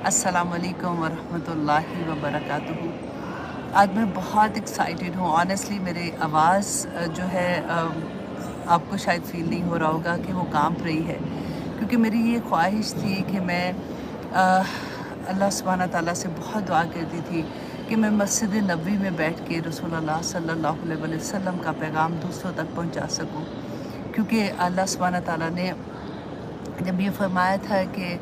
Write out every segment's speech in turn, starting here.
अस्सलाम वालेकुम वरहमतुल्लाहि वबरकातुहू। आज मैं बहुत एक्साइटेड हूँ। ऑनेस्टली मेरी आवाज़ जो है आपको शायद फ़ील नहीं हो रहा होगा कि वो काँप रही है, क्योंकि मेरी ये ख्वाहिश थी कि मैं अल्लाह सुब्हाना ताला से बहुत दुआ करती थी कि मैं मस्जिद नबवी में बैठ के रसूलुल्लाह सल्लल्लाहु अलैहि वसल्लम का पैगाम दूसरों तक पहुँचा सकूँ। क्योंकि अल्लाह सुब्हाना ताला ने जब ये फरमाया था कि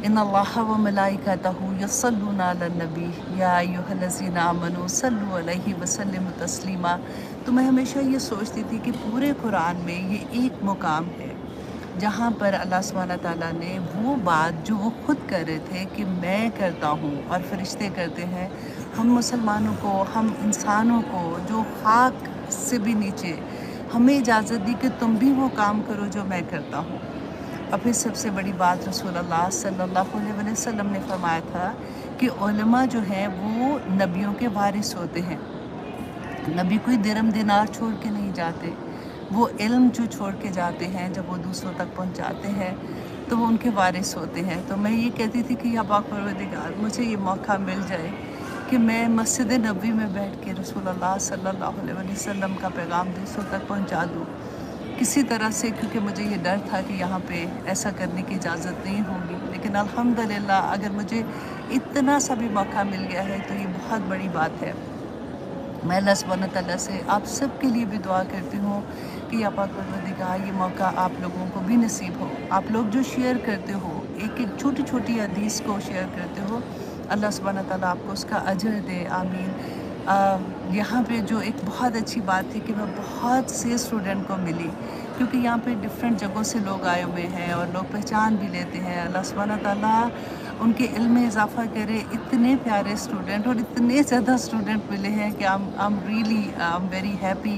इन्नल्लाह व मलाइकतहू यस्सल्लूना अलन नबी या अय्युहल्लज़ीना आमनू सल्लु अलैहि वसल्लिमु तस्लीमा, तो मैं हमेशा ये सोचती थी कि पूरे कुरान में ये एक मुकाम है जहाँ पर अल्लाह सुब्हाना ताला ने वो बात जो वो खुद कर रहे थे कि मैं करता हूँ और फरिश्ते करते हैं, हम मुसलमानों को, हम इंसानों को जो खाक से भी नीचे, हमें इजाज़त दी कि तुम भी वो काम करो जो मैं करता हूँ। और फिर सबसे बड़ी बात रसूलुल्लाह सल्लल्लाहु अलैहि वसल्लम ने फरमाया था कि उलमा जो हैं वो नबियों के वारिस होते हैं। नबी कोई दिरम दिनार छोड़ के नहीं जाते, वो इल्म जो छोड़ के जाते हैं जब वो दूसरों तक पहुंचाते हैं तो वो उनके वारिस होते हैं। तो मैं ये कहती थी कि या पाक परवरदिगार, मुझे ये मौका मिल जाए कि मैं मस्जिद नबवी में बैठ के रसूलुल्लाह सल्लल्लाहु अलैहि वसल्लम का पैगाम दूसरों तक पहुंचा दूँ किसी तरह से, क्योंकि मुझे ये डर था कि यहाँ पे ऐसा करने की इजाज़त नहीं होगी। लेकिन अल्हम्दुलिल्लाह अगर मुझे इतना सा भी मौका मिल गया है तो ये बहुत बड़ी बात है। मैं अल्लाह सुब्हाना तआला से आप सब के लिए भी दुआ करती हूँ कि या पाक परवरदिगार, ये मौका आप लोगों को भी नसीब हो। आप लोग जो शेयर करते हो, एक एक छोटी छोटी हदीस को शेयर करते हो, अल्लाह सुब्हाना तआला आपको उसका अजर दे, आमीन। यहाँ पे जो एक बहुत अच्छी बात थी कि मैं बहुत से स्टूडेंट को मिली, क्योंकि यहाँ पे डिफरेंट जगहों से लोग आए हुए हैं और लोग पहचान भी लेते हैं। अल्लाह सुब्हाना ताला उनके इल्म में इजाफ़ा करे। इतने प्यारे स्टूडेंट और इतने ज़्यादा स्टूडेंट मिले हैं कि आई एम वेरी हैप्पी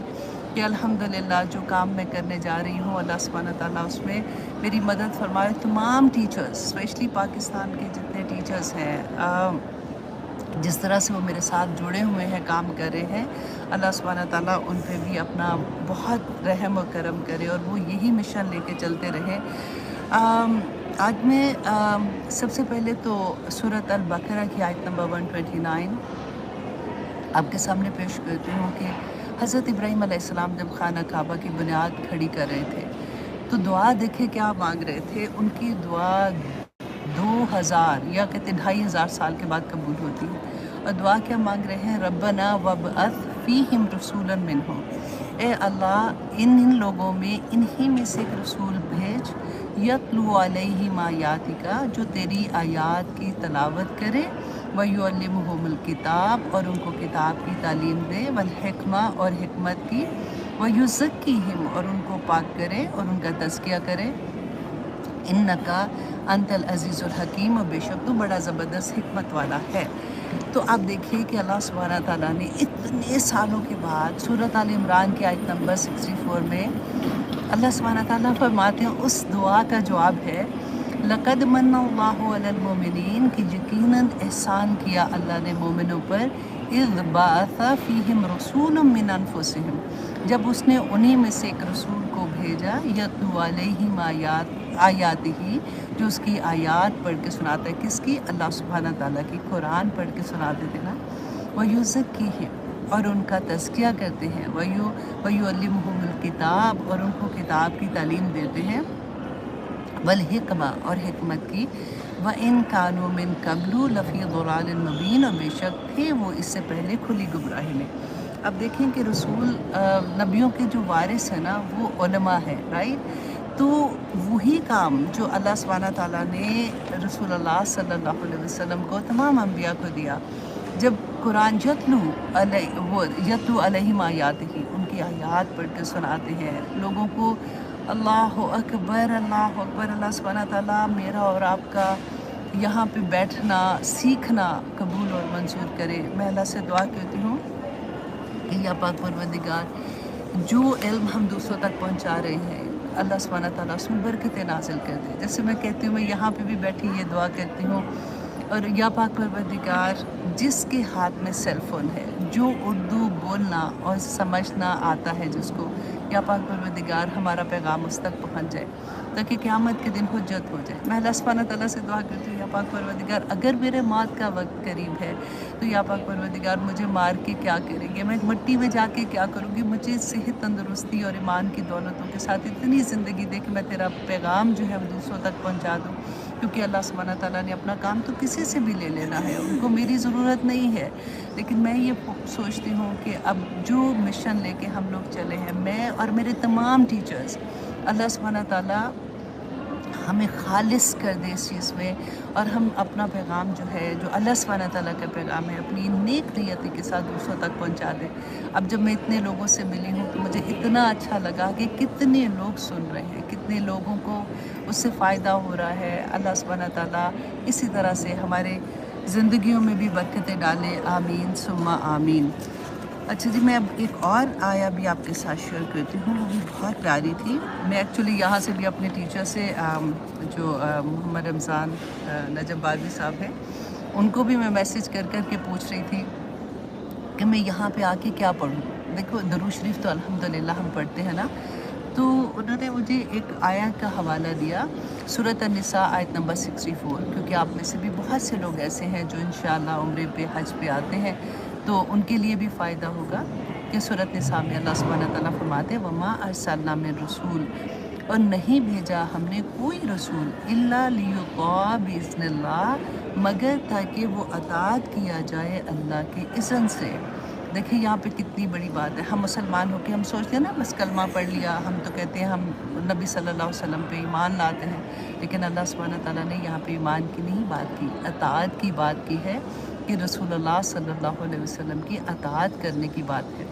कि अल्हम्दुलिल्लाह जो काम मैं करने जा रही हूँ अल्लाह सुब्हाना ताला उसमें मेरी मदद फरमाए। तमाम टीचर्स, स्पेशली पाकिस्तान के जितने टीचर्स हैं, जिस तरह से वो मेरे साथ जुड़े हुए हैं, काम कर रहे हैं, अल्लाह सुब्हाना ताला उन पे भी अपना बहुत रहम और करम करे और वो यही मिशन लेके चलते रहे। आज मैं सबसे पहले तो सूरत अल बकरा की आयत नंबर 129 आपके सामने पेश करती हूँ कि हज़रत इब्राहीम अलैहिस्सलाम जब खाना काबा की बुनियाद खड़ी कर रहे थे तो दुआ देखे क्या मांग रहे थे। उनकी दुआ 2000 या कहते 2500 साल के बाद कबूल होती है। और दुआ क्या मांग रहे हैं, रब्बना वबअथ फ़ीहिम रसूलन मिनहुम, ए अल्लाह इन लोगों में इन्हीं में से एक रसूल भेज, यतलू अलैहिम आयातिका, जो तेरी आयात की तलावत करे, व युअल्लिमुहुमुल किताब, और उनको किताब की तालीम दे, वल हिकमा, और हिकमत की, व युज़क्कीहिम, और उनको पाक करे और उनका तज़किया करे, इन्नका अंतल अज़ीज़ुल हकीम, और बेशक तो बड़ा ज़बरदस्त हिकमत वाला है। तो आप देखिए कि अल्लाह सुब्हाना ताला ने इतने सालों के बाद सूरत आल इमरान की आयत नंबर 64 में अल्लाह सुब्हाना ताला फरमाते हैं, उस दुआ का जवाब है लक़द मन्नल्लाहु अलल मोमिनीन, कि यकीनन एहसान किया अल्लाह ने मोमिनों पर, इज़ बअसा फ़ीहिम रसूलन मिन अनफुसिहिम, जब उसने उन्हीं में से एक रसूल को भेजा, यतलू अलैहिम आयातिही, जो उसकी आयात पढ़ के सुनाता है। किसकी? अल्लाह सुब्हाना ताला की, कुरान पढ़ के सुनाते थे ना। वयुज़क्कीहिम, और उनका तज़किया करते हैं, वयुअल्लिमुहुमुल किताब, और उनको किताब की तालीम देते हैं, वल हिकमा, और हिकमत की, व इन कानू मिन कबलू लफ़ी ज़लालिन मुबीन, और बेशक थे वो इससे पहले खुली गुमराही में। अब देखें कि रसूल नबियों के जो वारिस है ना वो उलमा है, राइट। तो वही काम जो अल्लाह सुब्हाना ताला ने रसूलुल्लाह सल्लल्लाहु अलैहि वसल्लम को, तमाम अंबिया को दिया, जब कुरान यतलू अलैहिम आयातिही, उनकी आयात पढ़ के सुनाते हैं लोगों को। अल्लाह अकबर, अल्लाह अकबर। अल्लाह सुब्हाना ताला मेरा और आपका यहाँ पे बैठना, सीखना कबूल और मंजूर करे। मैं अल्लाह से दुआ करती हूँ कि या पाक परवरदिगार, जो इल्म हम दूसरों तक पहुँचा रहे हैं, अल्लाह सुब्हाना ताला उसमें बरकतें नाज़िल कर दे। जैसे मैं कहती हूँ, मैं यहाँ पे भी बैठी ये दुआ करती हूँ, और या पाक परवरदिगार, जिसके हाथ में सेल फ़ोन है, जो उर्दू बोलना और समझना आता है जिसको, या पाक परवरदिगार हमारा पैगाम उस तक पहुँच जाए ताकि क़यामत के दिन हुज्जत हो जाए। मैं अल्लाह सुब्हानहू व तआला से दुआ करती हूँ, या पाक परवरदिगार अगर मेरे मौत का वक्त करीब है तो या पाक परवरदिगार मुझे मार के क्या करेंगे, मैं मट्टी में जाके क्या करूँगी। मुझे सेहत, तंदुरुस्ती और ईमान की दौलतों के साथ इतनी ज़िंदगी दे कि मैं तेरा पैगाम जो है वो दूसरों तक पहुँचा दूँ, क्योंकि अल्लाह सुब्हानहू व तआला ने अपना काम तो किसी से भी ले लेना है, उनको मेरी ज़रूरत नहीं है। लेकिन मैं ये सोचती हूँ कि अब जो मिशन लेके हम लोग चले हैं, मैं और मेरे तमाम टीचर्स, अल्लाह सुब्हानहू व तआला हमें खालिस कर दे इस चीज़ में, और हम अपना पैगाम जो है, जो अल्लाह सुब्हानहू व तआला का पैगाम है, अपनी नेक नियति के साथ दूसरों तक पहुंचा दे। अब जब मैं इतने लोगों से मिली हूँ तो मुझे इतना अच्छा लगा कि कितने लोग सुन रहे हैं, कितने लोगों को उससे फ़ायदा हो रहा है। अल्लाह सुब्हानहू व तआला इसी तरह से हमारे ज़िंदगियों में भी बरकतें डाले, आमीन सुम्मा आमीन। अच्छा जी, मैं अब एक और आया भी आपके साथ शेयर करती हूँ, वो भी बहुत प्यारी थी। मैं एक्चुअली यहाँ से भी अपने टीचर से जो मोहम्मद रमज़ान नजब बारवी साहब हैं, उनको भी मैं मैसेज कर कर के पूछ रही थी कि मैं यहाँ पे आके क्या पढ़ूँ। देखो, दरूद शरीफ तो अल्हम्दुलिल्लाह हम पढ़ते हैं ना, तो उन्होंने मुझे एक आयत का हवाला दिया, सूरत अन-निसा आयत नंबर 64, क्योंकि आप में से भी बहुत से लोग ऐसे हैं जो इंशाअल्लाह उम्रे पे, हज पे आते हैं, तो उनके लिए भी फ़ायदा होगा कि सूरत निसा में अल्लाह सुब्हानहू व तआला फरमाते हैं, वमा अरसलना मिन रसूल, और नहीं भेजा हमने कोई रसूल इल्ला लियुता बिइज़्निल्लाह, मगर ताकि वो अताअत किया जाए अल्लाह के इज़्न से। देखिए यहाँ पे कितनी बड़ी बात है। हम मुसलमान होकर हम सोचते हैं ना, बस कलमा पढ़ लिया, हम तो कहते हैं हम नबी सल्लल्लाहु अलैहि वसल्लम पे ईमान लाते हैं, लेकिन अल्लाह सुब्हानहू व तआला ने यहाँ पे ईमान की नहीं बात की, अताअत की बात की है कि रसूलुल्लाह सल्लल्लाहु अलैहि वसल्लम की अताअत करने की बात है,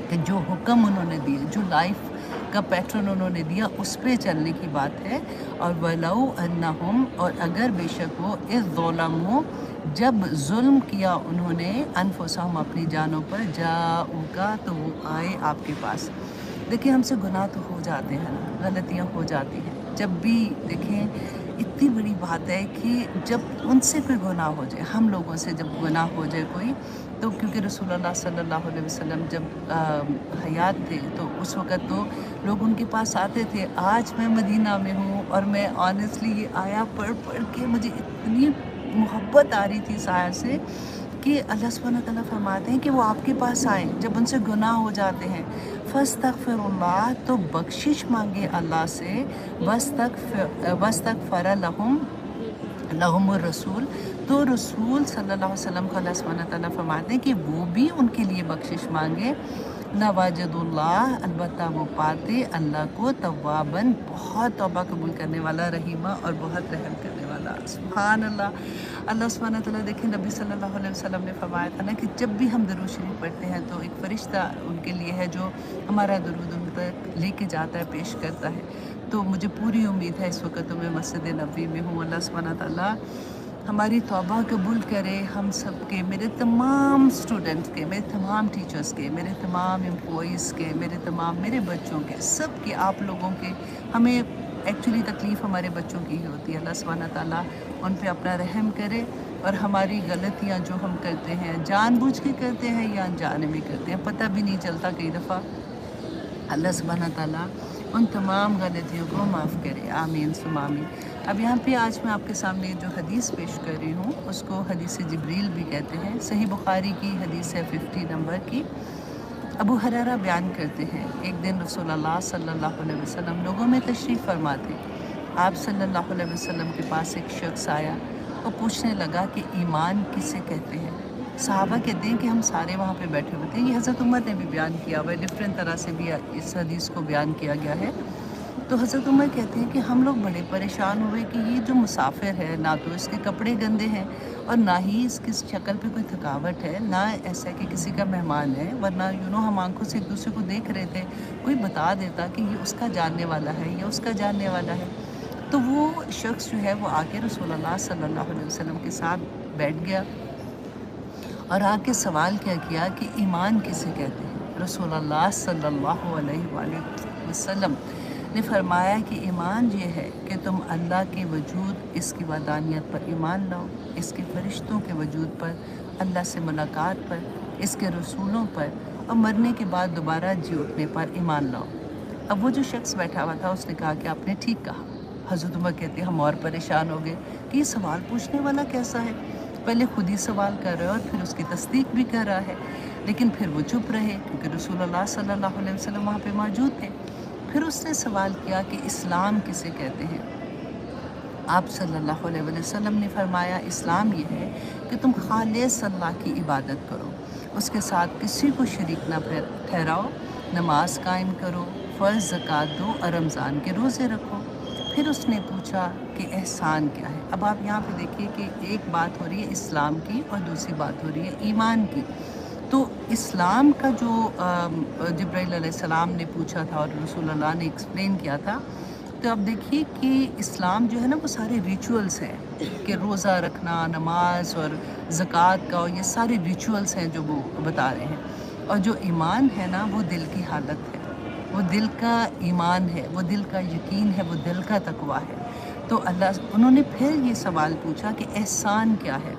कि जो हुक्म उन्होंने दिए, जो लाइफ का पैटर्न उन्होंने दिया, उस पे चलने की बात है। और वलौ अन्नहुम, और अगर बेशक वो इज़ ज़लमू, जब जुल्म किया उन्होंने, अनफुसहुम, अपनी जानों पर, जाऊका, तो वो आए आपके पास। देखिए हमसे गुनाह तो हो जाते हैं ना, गलतियाँ हो जाती हैं, जब भी देखें इतनी बड़ी बात है कि जब उनसे कोई गुनाह हो जाए, हम लोगों से जब गुनाह हो जाए कोई, तो क्योंकि रसूलुल्लाह सल्लल्लाहु अलैहि वसल्लम जब हयात थे तो उस वक़्त तो लोग उनके पास आते थे। आज मैं मदीना में हूँ और मैं ऑनेस्टली ये आया पढ़ पढ़ के मुझे इतनी मोहब्बत आ रही थी इस आयत से कि अल्लाह सुब्हानहू व तआला फरमाते हैं कि वो आपके पास आएँ जब उनसे गुनाह हो जाते हैं, फस्तगफिरुल्लाह, तो बख्शिश मांगे अल्लाह से, वस्तगफर लहुमुर रसूल, तो रसूल सल्लल्लाहु अलैहि वसल्लम को अल्लाह सुब्हानहू व तआला फरमाते हैं कि वो भी उनके लिए बख्शिश मांगे। नवाजदुल्लाह, अलबत्ता वो पाते अल्लाह को, तव्वाबन, बहुत तौबा कबूल करने वाला, रहीमा, और बहुत रहम करने वाला। सुभान अल्लाह। अल्लाह सुब्हानहू व तआला, देखिए नबी सल्लल्लाहु अलैहि वसल्लम ने फरमाया था ना कि जब भी हम दरूद शरीफ पढ़ते हैं तो एक फ़रिश्ता उनके लिए है जो हमारा दरूद उन तक लेके जाता है, पेश करता है। तो मुझे पूरी उम्मीद है इस वक्त तो मैं मस्जिद नबवी में हूँ। अल्लाह सुब्हानहू व तआला हमारी तौबा कबूल करे, हम सब के, मेरे तमाम स्टूडेंट्स के, मेरे तमाम टीचर्स के, मेरे तमाम एम्प्लॉइज़ के, मेरे बच्चों के, सब के, आप लोगों के। हमें एक्चुअली तकलीफ़ हमारे बच्चों की ही होती है। अल्लाह सुब्हानहू व तआला उन पे अपना रहम करे, और हमारी गलतियाँ जो हम करते हैं, जानबूझ के करते हैं या अनजाने में करते हैं, पता भी नहीं चलता कई दफ़ा। अल्लाह सुब्हानहू व तआला उन तमाम गलतियों को माफ़ करे, आमीन सुम्मा आमीन। अब यहाँ पे आज मैं आपके सामने जो हदीस पेश कर रही हूँ उसको हदीस जिब्रील भी कहते हैं। सही बुखारी की हदीस है 50 नंबर की। अबू हुरैरा बयान करते हैं, एक दिन रसूलुल्लाह सल्लल्लाहु अलैहि वसल्लम लोगों में तशरीफ़ फरमा थे। आप सल्लल्लाहु अलैहि वसल्लम के पास एक शख्स आया और पूछने लगा कि ईमान किसे कहते हैं। सहाबा कहते हैं कि हम सारे वहाँ पे बैठे हुए थे। ये हज़रत उमर ने भी बयान किया हुआ है, डिफरेंट तरह से भी इस हदीस को बयान किया गया है। तो हज़रत उमर कहते हैं कि हम लोग बड़े परेशान हुए कि ये जो मुसाफिर है, ना तो इसके कपड़े गंदे हैं और ना ही इसकी शक्ल पे कोई थकावट है, ना ऐसा है कि किसी का मेहमान है, वरना हम आंखों से एक दूसरे को देख रहे थे, कोई बता देता कि ये उसका जानने वाला है या उसका जानने वाला है। तो वो शख्स जो है वो आके रसूलुल्लाह सल्लल्लाहु अलैहि वसल्लम के साथ बैठ गया और आके सवाल क्या किया कि ईमान किसे कहते हैं। रसूलुल्लाह सल्लल्लाहु अलैहि वसल्लम ने फरमाया कि ईमान ये है कि तुम अल्लाह के वजूद, इसकी वदानियत पर ईमान लाओ, इसके फरिश्तों के वजूद पर, अल्लाह से मुलाकात पर, इसके रसूलों पर اور مرنے کے بعد دوبارہ جی اٹھنے پر ایمان لاؤ۔ اب وہ جو شخص بیٹھا ہوا تھا اس نے کہا کہ آپ نے ٹھیک کہا۔ حضرت عمر کہتے ہیں ہم اور پریشان ہو گئے کہ یہ سوال پوچھنے والا کیسا ہے، پہلے خود ہی سوال کر رہا ہے اور پھر اس کی تصدیق بھی کر رہا ہے، لیکن پھر وہ چپ رہے کیونکہ رسول اللہ صلی اللہ علیہ وسلم وہاں پہ موجود تھے۔ پھر اس نے سوال کیا کہ اسلام کسے کہتے ہیں؟ آپ صلی اللہ علیہ وسلم نے فرمایا اسلام یہ ہے کہ تم خالص اللہ کی عبادت کرو، اس کے ساتھ کسی کو شریک نہ ٹھہراؤ، نماز قائم کرو، فرض زکوٰۃ دو اور رمضان کے روزے رکھو۔ پھر اس نے پوچھا کہ احسان کیا ہے؟ اب آپ یہاں پہ دیکھیے کہ ایک بات ہو رہی ہے اسلام کی اور دوسری بات ہو رہی ہے ایمان کی۔ تو اسلام کا جو جبرائیل علیہ السلام نے پوچھا تھا اور رسول اللہ نے ایکسپلین کیا تھا، تو اب دیکھیے کہ اسلام جو ہے نا وہ سارے ریچولز ہیں کہ روزہ رکھنا، نماز اور زکوٰۃ کا، اور یہ سارے ریچولز ہیں جو وہ بتا رہے ہیں۔ اور جو ایمان ہے نا وہ دل کی حالت ہے، وہ دل کا ایمان ہے، وہ دل کا یقین ہے، وہ دل کا تقویٰ ہے۔ تو انہوں نے پھر یہ سوال پوچھا کہ احسان کیا ہے؟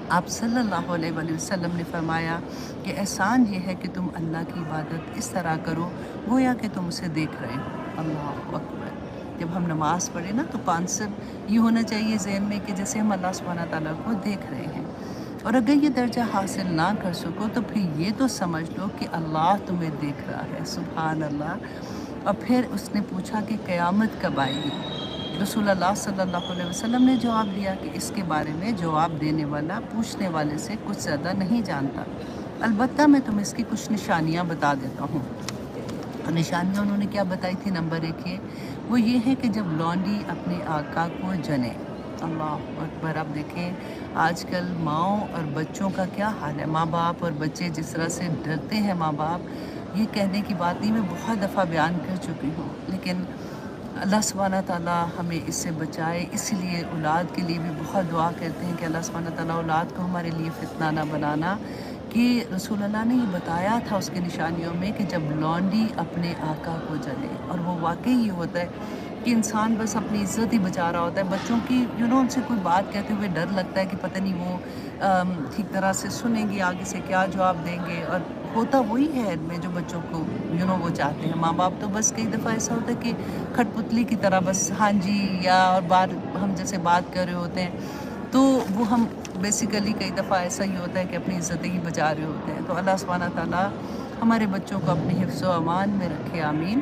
آپ صلی اللہ علیہ وآلہ وسلم نے فرمایا کہ احسان یہ ہے کہ تم اللہ کی عبادت اس طرح کرو گویا کہ تم اسے دیکھ رہے ہو۔ اللہ اکبر۔ جب ہم نماز پڑھیں نا تو کانسیپٹ یہ ہونا چاہیے ذہن میں کہ جیسے ہم اللہ سبحانہ تعالیٰ کو دیکھ رہے ہیں، اور اگر یہ درجہ حاصل نہ کر سکو تو پھر یہ تو سمجھ لو کہ اللہ تمہیں دیکھ رہا ہے۔ سبحان اللہ۔ اور پھر اس نے پوچھا کہ قیامت کب آئے گی؟ رسول اللہ صلی اللہ علیہ وسلم نے جواب دیا کہ اس کے بارے میں جواب دینے والا پوچھنے والے سے کچھ زیادہ نہیں جانتا، البتہ میں تمہیں اس کی کچھ نشانیاں بتا دیتا ہوں۔ نشانیاں انہوں نے کیا بتائی تھی؟ نمبر 1 وہ یہ ہے کہ جب لونڈی اپنے آقا کو جنے۔ اللہ اکبر۔ آپ دیکھیں آج کل ماؤں اور بچوں کا کیا حال ہے، ماں باپ اور بچے جس طرح سے ڈرتے ہیں ماں باپ، یہ کہنے کی بات نہیں، میں بہت دفعہ بیان کر چکی ہوں، لیکن اللہ سبحانہ تعالیٰ ہمیں اس سے بچائے۔ اسی لیے اولاد کے لیے بھی بہت دعا کرتے ہیں کہ اللہ سبحانہ تعالیٰ اولاد کو ہمارے لیے فتنہ نہ بنانا، کہ رسول اللہ نے یہ بتایا تھا اس کے نشانیوں میں کہ جب لونڈی اپنے آقا کو جلے، اور وہ واقعی یہ ہوتا ہے کہ انسان بس اپنی عزت ہی بچا رہا ہوتا ہے۔ بچوں کی ان سے کوئی بات کہتے ہوئے ڈر لگتا ہے کہ پتہ نہیں وہ ٹھیک طرح سے سنیں گے، آگے سے کیا جواب دیں گے، اور ہوتا وہی ہے ان میں جو بچوں کو وہ چاہتے ہیں۔ ماں باپ تو بس کئی دفعہ ایسا ہوتا ہے کہ کھٹ پتلی کی طرح بس ہاں جی یا اور بار ہم جیسے بات کر رہے ہوتے ہیں، تو وہ ہم بیسیکلی کئی دفعہ ایسا ہی ہوتا ہے کہ اپنی عزتیں ہی بچا رہے ہوتے ہیں۔ تو اللہ سبحانہ تعالیٰ ہمارے بچوں کو اپنی حفظ و امان میں رکھے، آمین۔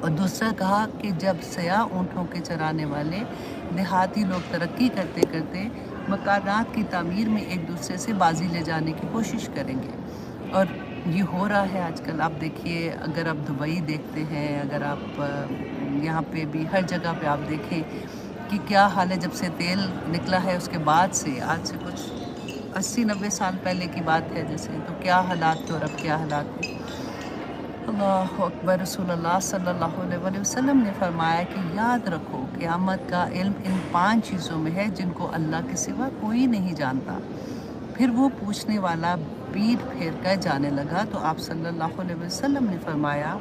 اور دوسرا کہا کہ جب سیاہ اونٹوں کے چرانے والے دیہاتی لوگ ترقی کرتے کرتے مکانات کی تعمیر میں ایک دوسرے سے بازی لے جانے کی کوشش کریں گے، اور یہ ہو رہا ہے آج کل۔ آپ دیکھیے اگر آپ دبئی دیکھتے ہیں، اگر آپ یہاں پہ بھی ہر جگہ پہ آپ دیکھیں کہ کیا حال ہے، جب سے تیل نکلا ہے اس کے بعد سے آج سے کچھ 80-90 سال پہلے کی بات ہے جیسے، تو کیا حالات تھے اور اب کیا حالات ہیں۔ اللہ اکبر۔ رسول اللہ صلی اللہ علیہ وآلہ وسلم نے فرمایا کہ یاد رکھو قیامت کا علم ان 5 چیزوں میں ہے جن کو اللہ کے سوا کوئی نہیں جانتا۔ پھر وہ پوچھنے والا پیٹھ پھیر کر جانے لگا تو آپ صلی اللہ علیہ وسلم نے فرمایا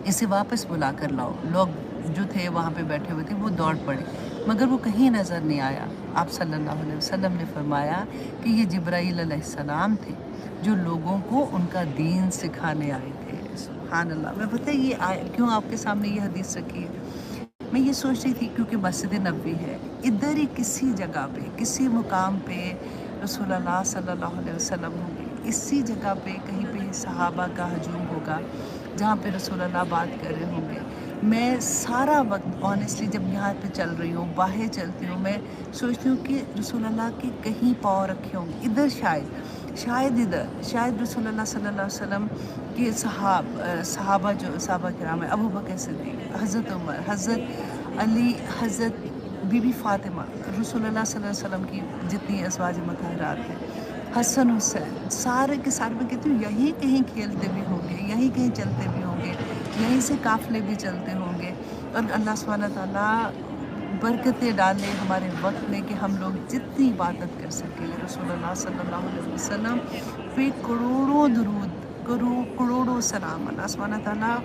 اسے واپس بلا کر لاؤ۔ لوگ جو تھے وہاں پہ بیٹھے ہوئے تھے وہ دوڑ پڑے مگر وہ کہیں نظر نہیں آیا۔ آپ صلی اللہ علیہ وسلم نے فرمایا کہ یہ جبرائیل علیہ السلام تھے جو لوگوں کو ان کا دین سکھانے آئے تھے۔ سبحان اللہ۔ میں پتہ یہ کیوں آپ کے سامنے یہ حدیث رکھی ہے؟ میں یہ سوچ رہی تھی کیونکہ مسجد نبوی ہے، ادھر ہی کسی جگہ پہ کسی مقام پہ رسول اللہ صلی اللہ علیہ وسلم ہوں گے، اسی جگہ پہ کہیں پہ صحابہ کا ہجوم ہوگا جہاں پہ رسول اللہ بات کر رہے ہوں گے۔ میں سارا وقت آنیسٹلی جب یہاں پہ چل رہی ہوں، باہر چلتی ہوں، میں سوچتی ہوں کہ رسول اللہ کے کہیں پاؤں رکھے ہوں گے ادھر، شاید ادھر، شاید رسول اللہ صلی اللہ علیہ وسلم کے صحابہ کرام ہیں، ابو بکر صدیق، حضرت عمر، حضرت علی، حضرت بی بی فاطمہ، رسول اللہ صلی اللہ علیہ وسلم کی جتنی ازواج مطہرات ہیں، حسن حسین، سارے کے سارے میں کہتی ہوں یہیں کہیں کھیلتے بھی ہوں گے، یہیں کہیں چلتے بھی ہوں گے، یہیں سے قافلے بھی چلتے ہوں گے۔ اور اللہ سبحانہ تعالیٰ برکتیں ڈالے ہمارے وقت میں کہ ہم لوگ جتنی عبادت کر سکیں رسول اللہ صلی اللہ علیہ وسلم پہ کروڑوں درود، کروڑوں سلام۔ اللہ سبحانہ تعالیٰ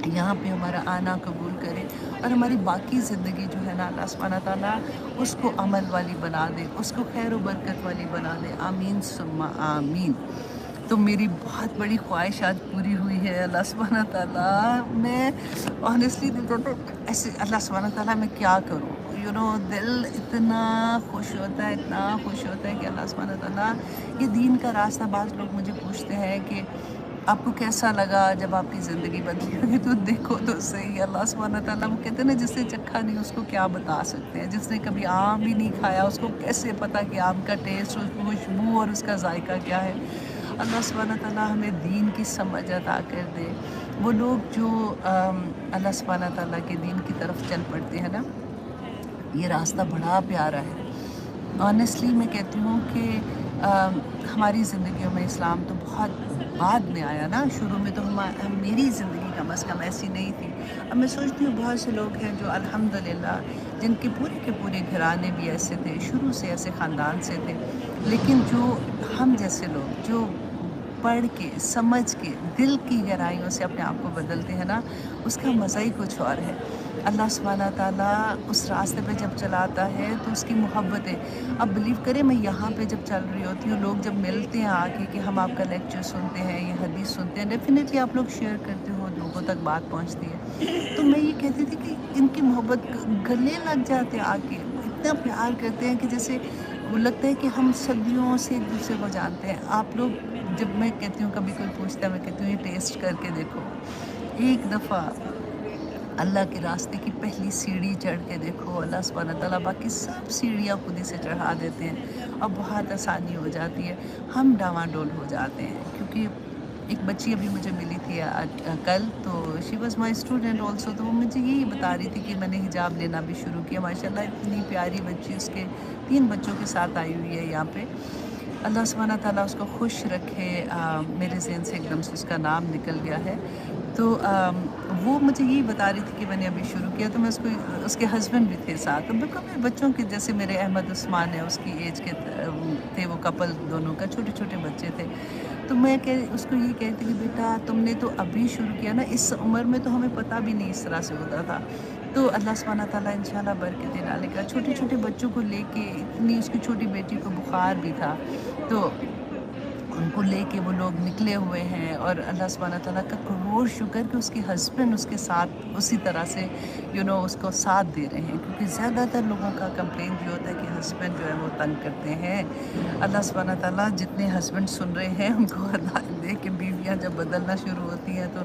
यहाँ पे हमारा आना कबूल करे, और हमारी बाकी ज़िंदगी जो है ना अल्लाह सुब्हाना ताला उसको अमल वाली बना दे, उसको खैर व बरकत वाली बना दे। आमीन सुम्मा आमीन। तो मेरी बहुत बड़ी ख्वाहिश आज पूरी हुई है अल्लाह सुब्हाना ताला। मैं ऑनेस्टली तो ऐसे अल्लाह सुब्हाना ताला मैं क्या करूँ, दिल इतना खुश होता है, इतना खुश होता है कि अल्लाह सुब्हाना ताला ये दीन का रास्ता। बाज़ लोग मुझे पूछते हैं कि आपको कैसा लगा जब आपकी ज़िंदगी बदली होगी, तो देखो तो सही अल्लाह सुब्हाना ताला, वो कहते हैं ना जिसने चखा नहीं उसको क्या बता सकते हैं, जिसने कभी आम भी नहीं खाया उसको कैसे पता कि आम का टेस्ट, उसकी खुशबू और उसका जायका क्या है। अल्लाह सुब्हाना ताला हमें दीन की समझ अता कर दे। वो लोग जो अल्लाह सुब्हाना ताला के दीन की तरफ चल पड़ते हैं ना, ये रास्ता बड़ा प्यारा है। ऑनेस्टली मैं कहती हूँ कि हमारी ज़िंदगियों में इस्लाम तो बहुत बाद में आया ना, शुरू में तो मेरी ज़िंदगी कम अज़ कम ऐसी नहीं थी। अब मैं सोचती हूँ बहुत से लोग हैं जो अल्हम्दुलिल्लाह जिनके पूरे के पूरे घराने भी ऐसे थे, शुरू से ऐसे ख़ानदान से थे, लेकिन जो हम जैसे लोग जो पढ़ के समझ के दिल की गहराइयों से अपने आप को बदलते हैं ना, उसका मज़ा ही कुछ और है। अल्लाह सुब्हाना ताला उस रास्ते पे जब चलाता है तो उसकी मोहब्बतें, अब बिलीव करें मैं यहाँ पे जब चल रही होती हूँ, लोग जब मिलते हैं आके कि हम आपका लेक्चर सुनते हैं या हदीस सुनते हैं, डेफिनेटली आप लोग शेयर करते हो, लोगों तक बात पहुँचती है। तो मैं ये कहती थी कि इनकी मोहब्बत गले लग जाते हैं आके, इतना प्यार करते हैं कि जैसे वो लगता है कि हम सदियों से एक दूसरे को जानते हैं। आप लोग, जब मैं कहती हूँ कभी कोई पूछता है, मैं कहती हूँ ये टेस्ट करके देखो, एक दफ़ा अल्लाह के रास्ते की पहली सीढ़ी चढ़ के देखो, अल्लाह सुब्हाना ताला बाकी सब सीढ़ियाँ खुद ही से चढ़ा देते हैं और बहुत आसानी हो जाती है। हम डामाडोल हो जाते हैं, क्योंकि एक बच्ची अभी मुझे मिली थी कल, तो she was my student also, तो वो मुझे यही बता रही थी कि मैंने हिजाब लेना भी शुरू किया। माशाल्लाह इतनी प्यारी बच्ची, उसके 3 बच्चों के साथ आई हुई है यहाँ पे। अल्लाह सुब्हाना ताला उसको खुश रखे। मेरे ज़हन से एकदम से उसका नाम निकल गया है। तो वो मुझे यही बता रही थी कि मैंने अभी शुरू किया, तो मैं उसको, उसके हस्बैंड भी थे साथ, तो बिल्कुल मेरे बच्चों के जैसे, मेरे अहमद उस्मान है उसकी एज के थे, वो कपल दोनों का, छोटे छोटे बच्चे थे। तो मैं उसको ये कहती कि बेटा तुमने तो अभी शुरू किया ना, इस उम्र में तो हमें पता भी नहीं इस तरह से होता था। तो अल्लाह सुब्हाना ताला इंशाल्लाह बरकत डालेगा। छोटे छोटे बच्चों को लेके, इतनी उसकी छोटी बेटी को बुखार भी था, तो उनको लेके वो लोग निकले हुए हैं, और अल्लाह सुब्हाना ताला का करोड़ शुक्र कि उसके हस्बैंड उसके साथ उसी तरह से उसको साथ दे रहे हैं, क्योंकि ज़्यादातर लोगों का कंप्लेन ये होता है कि हस्बैंड जो है वो तंग करते हैं। अल्लाह सुब्हाना ताला जितने हस्बैंड सुन रहे हैं उनको हिदायत दे कि बीवियाँ जब बदलना शुरू होती हैं तो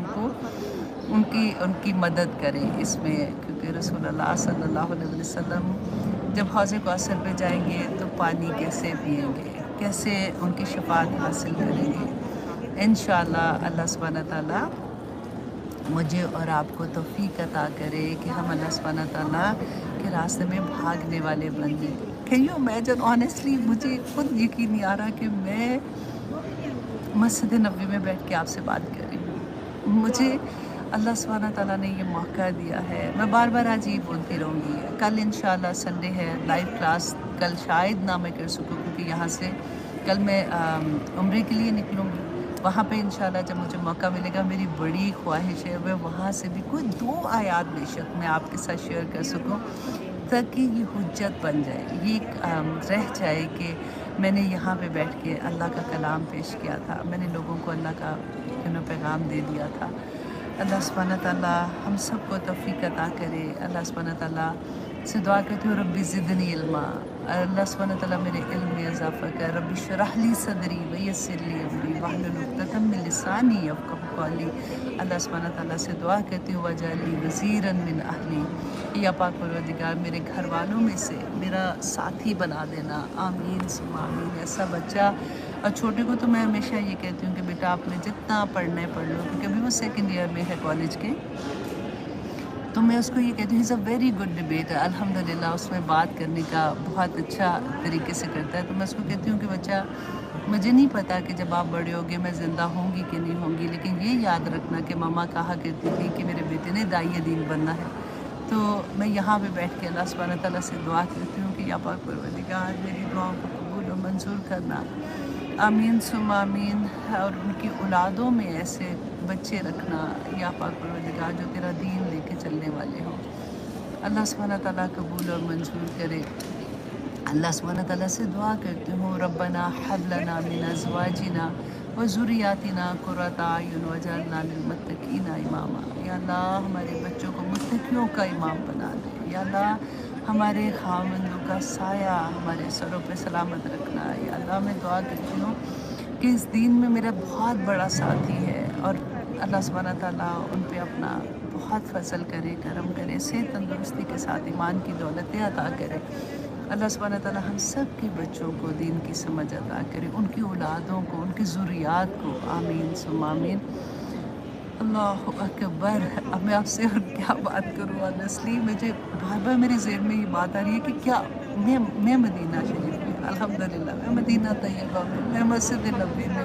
उनकी मदद करें इसमें, क्योंकि रसूलुल्लाह सल्लल्लाहु अलैहि वसल्लम जब हौज़ कौसर पे जाएंगे तो पानी कैसे पिएंगे, कैसे उनकी शफाअत हासिल करेंगे। इंशाअल्लाह अल्लाह सुब्हाना ताला मुझे और आपको तौफीक अता करे कि हम अल्लाह सुब्हाना ताला के रास्ते में भागने वाले बन जाए। कैन यू इमेजिन, ऑनेस्टली मुझे खुद यकीन नहीं आ रहा कि मैं मस्जिद नबवी में बैठ के आपसे बात कर रही हूँ। मुझे अल्लाह सुब्हाना ताला ने ये मौका दिया है। मैं बार बार आज ये बोलती रहूँगी। कल इंशाअल्लाह संडे है, लाइव क्लास कल शायद ना मैं कर सकूँ, क्योंकि यहाँ से कल मैं उम्रे के लिए निकलूँगी। वहाँ पे इंशाअल्लाह जब मुझे मौका मिलेगा, मेरी बड़ी ख्वाहिश है मैं वहाँ से भी कोई 2 आयात बेशक मैं आपके साथ शेयर कर सकूँ, ताकि ये हुज्जत बन जाए, ये रह जाए कि मैंने यहाँ पे बैठ के अल्लाह का कलाम पेश किया था, मैंने लोगों को अल्लाह का पैगाम दे दिया था। अल्लाह सुब्हाना ताला हम सबको तौफीक अता करे। अल्लाह सुब्हाना ताला से दुआ करती हूँ, रब्बी ज़िदनी इल्मा, अल्लाह सुब्हाना ताला मेरे इल्म में इजाफ़ा कर। रब्बी शरह ली सदरी व यस्सिर ली अमरी वहलुल उक़दतम मिन लिसानी यफ़क़हू क़ौली। अल्लाह सुब्हाना ताला से दुआ करती हूँ, वजअलनी वज़ीरन मिन अहली, या पाक परवरदिगार मेरे घर वालों में से मेरा साथी बना देना। आमीन सुम्मा आमीन। ऐसा बच्चा, और छोटे को तो मैं हमेशा ये कहती हूँ कि बेटा आपने जितना पढ़ना है पढ़ लो, क्योंकि अभी वो 2nd ईयर में है कॉलेज के, तो मैं उसको ये कहती हूँ is a very good debater, अल्हम्दुलिल्लाह उसमें बात करने का बहुत अच्छा तरीके से करता है। तो मैं उसको कहती हूँ कि बच्चा, मुझे नहीं पता कि जब आप बड़े होगे मैं ज़िंदा होंगी कि नहीं होंगी, लेकिन ये याद रखना कि मम्मा कहा करती थी कि मेरे बेटे ने दाई दीन बनना है। तो मैं यहाँ पे बैठ के अल्लाह सुब्हाना ताला से दुआ करती हूँ कि या पाक परवरदिगार मेरी दुआओं को कबूल और मंजूर करना। आमीन सुम्मा आमीन। और उनकी औलादों में ऐसे बच्चे रखना या पाक परवरदिगार जो तेरा दीन लेके चलने वाले हों। अल्लाह सुब्हानहू तआला कबूल और मंजूर करे। अल्लाह सुब्हानहू तआला से दुआ करती हूँ, रब्बना हब लना मिन अज़वाजिना व ज़ुर्रियातिना क़ुर्रता अयुन वजअलना लिलमुत्तक़ीना इमामा। या अल्लाह हमारे बच्चों को मुत्तकियों का इमाम बना दे। या अल्लाह हमारे खामंदों का साया हमारे सरों पे सलामत रखना। या अल्लाह मैं दुआ करती हूँ कि इस दीन में मेरा बहुत बड़ा साथी है और अल्लाह सुब्हानहू तआला उन पे अपना बहुत फजल करे, करम करे, सेहत तंदुरुस्ती के साथ ईमान की दौलतें अता करे। अल्लाह सुब्हानहू तआला हम सब के बच्चों को दीन की समझ अता करे, उनकी औलादों को, उनकी ज़ुर्रियात को। आमीन सुम्मा आमीन। अल्लाहु अकबर। अब मैं आपसे और क्या बात करूँ, ऑनेस्टली मुझे बार बार मेरे ज़हन में ये बात आ रही है कि क्या मैं मदीना शरीफ में, अल्हम्दुलिल्लाह मैं मदीना तैयबा में, मैं मस्जिद नबी में।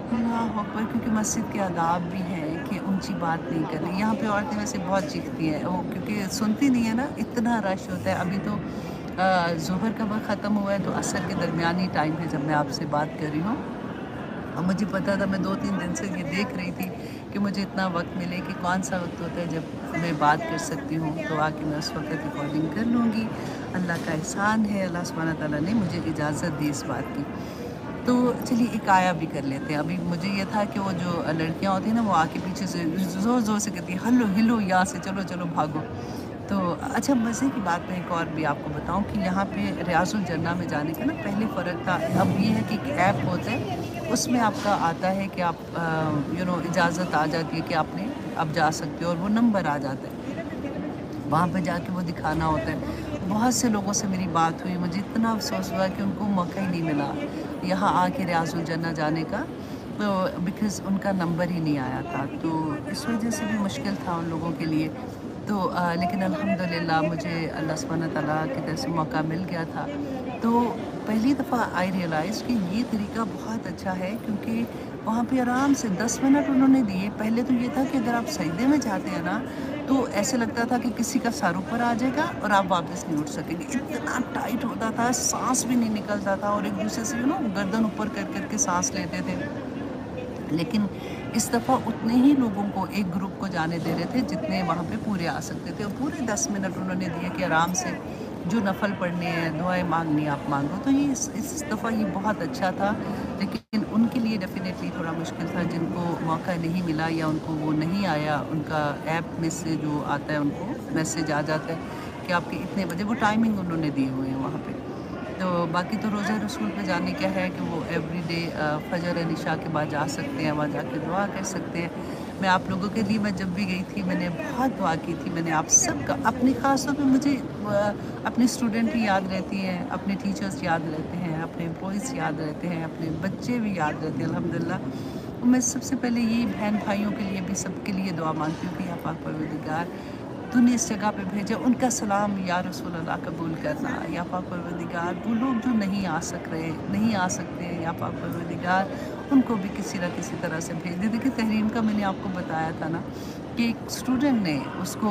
अल्लाहु अकबर। क्योंकि मस्जिद के आदाब भी हैं कि ऊंची बात नहीं करनी। यहाँ पे औरतें वैसे बहुत चीखती हैं वो, क्योंकि सुनती नहीं है ना, इतना रश होता है। अभी तो ज़ोहर का वक्त ख़त्म हुआ है तो असर के दरमियानी टाइम है जब मैं आपसे बात कर रही हूँ। और मुझे पता था, मैं 2-3 दिन से ये देख रही थी कि मुझे इतना वक्त मिले कि कौन सा वक्त होता है जब मैं बात कर सकती हूँ, तो आके मैं उस वक्त रिकॉर्डिंग कर लूँगी। अल्लाह का एहसान है, अल्लाह सुब्हानहू तआला ने मुझे इजाज़त दी इस बात की। तो चलिए एक आया भी कर लेते हैं। अभी मुझे ये था कि वो जो लड़कियाँ होती हैं ना, वो आके पीछे से ज़ोर ज़ोर से कहती है, हलो हिलो यहाँ से, चलो चलो भागो। तो अच्छा, मज़े की बात मैं एक और भी आपको बताऊं कि यहाँ पे रियाजुल जन्ना में जाने का ना पहले फ़र्क था। अब ये है कि एक ऐप होता है, उसमें आपका आता है कि आप इजाज़त आ जाती है कि आपने अब जा सकते हो और वो नंबर आ जाता है, वहाँ पे जाके वो दिखाना होता है। बहुत से लोगों से मेरी बात हुई, मुझे इतना अफसोस हुआ कि उनको मौका ही नहीं मिला यहाँ आके रियाजुल जन्ना जाने का, तो बिकॉज़ उनका नंबर ही नहीं आया था। तो इस वजह से भी मुश्किल था उन लोगों के लिए। तो लेकिन अल्हम्दुलिल्लाह मुझे अल्लाह सुब्हानहू तआला की तरफ से मौका मिल गया था। तो पहली दफ़ा आई रियलाइज़ कि ये तरीका बहुत अच्छा है, क्योंकि वहाँ पे आराम से 10 मिनट उन्होंने दिए। पहले तो ये था कि अगर आप सजदे में जाते हैं ना, तो ऐसे लगता था कि किसी का सर ऊपर आ जाएगा और आप वापस नहीं उठ सकेंगे। इतना टाइट होता था, सांस भी नहीं निकलता था और एक दूसरे से गर्दन ऊपर कर कर के सांस लेते थे। लेकिन इस दफ़ा उतने ही लोगों को एक ग्रुप को जाने दे रहे थे जितने वहाँ पे पूरे आ सकते थे, और पूरे 10 मिनट उन्होंने दिए कि आराम से जो नफल पढ़ने हैं, दुआएं मांगनी आप मांगो। तो ये इस दफ़ा ये बहुत अच्छा था। लेकिन उनके लिए डेफिनेटली थोड़ा मुश्किल था जिनको मौका नहीं मिला या उनको वो नहीं आया, उनका ऐप में से जो आता है उनको मैसेज आ जाता है कि आपके इतने बजे, वो टाइमिंग उन्होंने दिए हुए हैं वहाँ पे। तो बाकी तो रोज़ा रसूल पे जाने क्या है कि वो एवरीडे फजर और इशा के बाद जा सकते हैं, वहाँ जाके दुआ कर सकते हैं। मैं आप लोगों के लिए, मैं जब भी गई थी मैंने बहुत दुआ की थी। मैंने आप सबका, अपनी ख़ास तौर पे मुझे अपने स्टूडेंट ही याद रहती हैं, अपने टीचर्स याद रहते हैं, अपने एम्प्लॉइज़ याद रहते हैं, अपने बच्चे भी याद रहते हैं अल्हम्दुलिल्लाह। मैं सबसे पहले ये बहन भाइयों के लिए भी, सबके लिए दुआ मांगती हूँ कि या पाक परवरदिगार तूने इस जगह पे भेजा, उनका सलाम या रसूल अल्लाह कबूल करना। या पाक परवरदिगार वो लोग जो नहीं आ सकते, या पाक परवरदिगार उनको भी किसी न किसी तरह से भेज दे। देखिए तहरीम का मैंने आपको बताया था ना कि एक स्टूडेंट ने उसको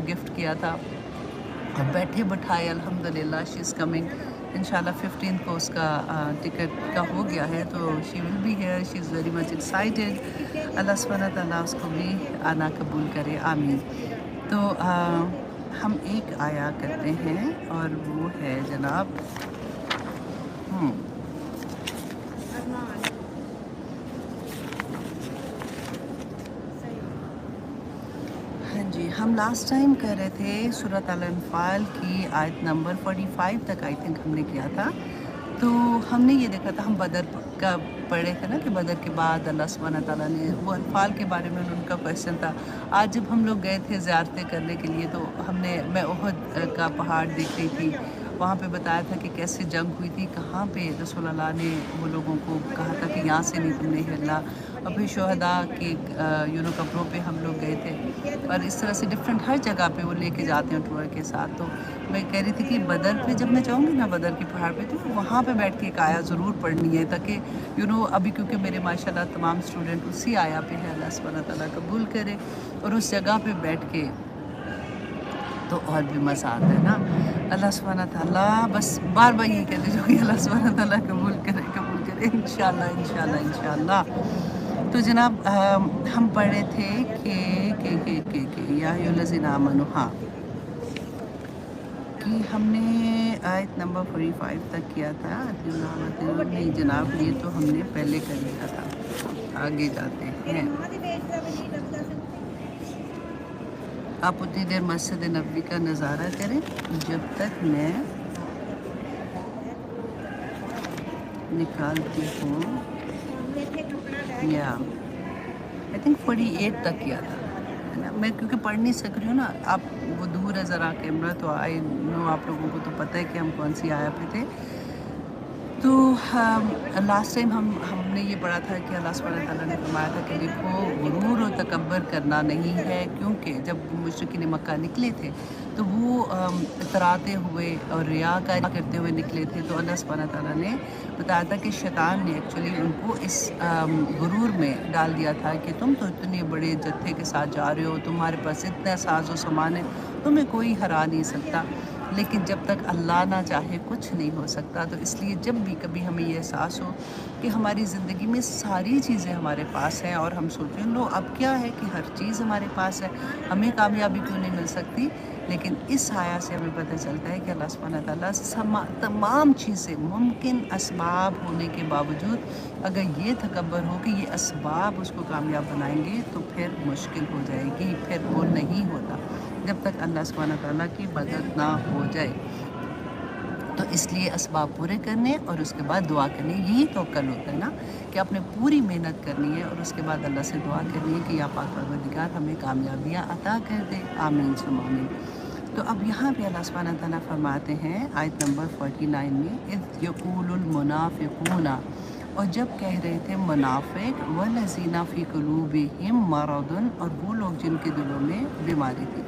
गिफ्ट किया था और बैठे बिठाए अल्हम्दुलिल्लाह शी इज़ कमिंग इंशाल्लाह 15 को उसका टिकट का हो गया है, तो she will be here, she is very much excited. Allah सुब्हानहू तआला उसको भी आना कबूल करे, आमीन। तो हम एक आया करते हैं और वो है जनाब हाँ जी, हम लास्ट टाइम कर रहे थे सूरत अल-अनफ़ाल की आयत नंबर 45 तक आई थिंक हमने किया था। तो हमने ये देखा था, हम बदर का पढ़े थे ना कि बदर के बाद अल्लाह सुब्हानहू तआला ने वो अनफ़ाल के बारे में उनका क्वेश्चन था। आज जब हम लोग गए थे ज़ियारतें करने के लिए, तो मैं उहद का पहाड़ देख रही थी। वहाँ पे बताया था कि कैसे जंग हुई थी, कहाँ पे रसूल अल्लाह ने वो लोगों को कहा था कि यहाँ से नहीं तुमने हिलना। और फिर शुहदा के कब्रों पे हम लोग गए थे, और इस तरह से डिफरेंट हर जगह पे वो लेके जाते हैं टूर के साथ। तो मैं कह रही थी कि बदर पे जब मैं जाऊँगी ना, बदर के पहाड़ पे, तो वहाँ पे बैठ के एक आया ज़रूर पढ़नी है, ताकि अभी क्योंकि मेरे माशाल्लाह तमाम स्टूडेंट उसी आया पे है, अल्लाह सुब्हानहू तआला कबूल करे। और उस जगह पे बैठ के तो और भी मज़ा आता है ना। अल्लाह सुब्हानहू तआला, बस बार बार यही कहते जाओ कि अल्लाह सुब्हानहू तआला कबूल करे इंशाल्लाह इंशाल्लाह इंशाल्लाह। تو جناب ہم پڑھے تھے کہ یا ایھا آمنوا، ہاں، کہ ہم نے آیت نمبر 45 تک کیا تھا۔ نہیں جناب، یہ تو ہم نے پہلے کر لیا تھا، آگے جاتے ہیں۔ آپ اتنی دیر مسجد نبوی کا نظارہ کریں جب تک میں نکالتی ہوں، یا آئی تھنک 48 تک کیا تھا، ہے نا؟ میں کیونکہ پڑھ نہیں سک رہی ہوں نا، آپ وہ دور ہے ذرا کیمرہ، تو آئی نو آپ لوگوں کو تو پتہ ہے کہ ہم کون سی آیا پہ تھے۔ تو لاسٹ ٹائم ہم نے یہ پڑھا تھا کہ اللہ سبحانہ تعالیٰ نے فرمایا تھا کہ دیکھو غرور و تکبر کرنا نہیں ہے، کیونکہ جب مشرکین مکہ نکلے تھے تو وہ اتراتے ہوئے اور ریاکاری کرتے ہوئے نکلے تھے، تو اللہ سبحانہ تعالیٰ نے بتایا تھا کہ شیطان نے ایکچولی ان کو اس غرور میں ڈال دیا تھا کہ تم تو اتنے بڑے جتھے کے ساتھ جا رہے ہو، تمہارے پاس اتنا ساز و سامان ہے، تمہیں کوئی ہرا نہیں سکتا، لیکن جب تک اللہ نہ چاہے کچھ نہیں ہو سکتا۔ تو اس لیے جب بھی کبھی ہمیں یہ احساس ہو کہ ہماری زندگی میں ساری چیزیں ہمارے پاس ہیں اور ہم سوچیں لو اب کیا ہے کہ ہر چیز ہمارے پاس ہے، ہمیں کامیابی کیوں نہیں مل سکتی، لیکن اس آیا سے ہمیں پتہ چلتا ہے کہ اللہ سبحانہ تعالیٰ تمام چیزیں ممکن اسباب ہونے کے باوجود اگر یہ تکبر ہو کہ یہ اسباب اس کو کامیاب بنائیں گے تو پھر مشکل ہو جائے گی، پھر وہ نہیں ہوتا جب تک اللہ سبحانہ تعالیٰ کی مدد نہ ہو جائے۔ تو اس لیے اسباب پورے کرنے اور اس کے بعد دعا کرنی، یہی توکل ہوتا ہے نا، کہ آپ نے پوری محنت کرنی ہے اور اس کے بعد اللہ سے دعا کرنی ہے کہ یا پاک پروردگار ہمیں کامیابیاں عطا کر دے، آمین ثم آمین۔ تو اب یہاں پہ اللہ سبحانہ تعالیٰ فرماتے ہیں آیت نمبر 49 میں، اذ یقول المنافقون، اور جب کہہ رہے تھے منافق، والذین فی قلوبہم مرض، اور وہ لوگ جن کے دلوں میں بیماری تھی،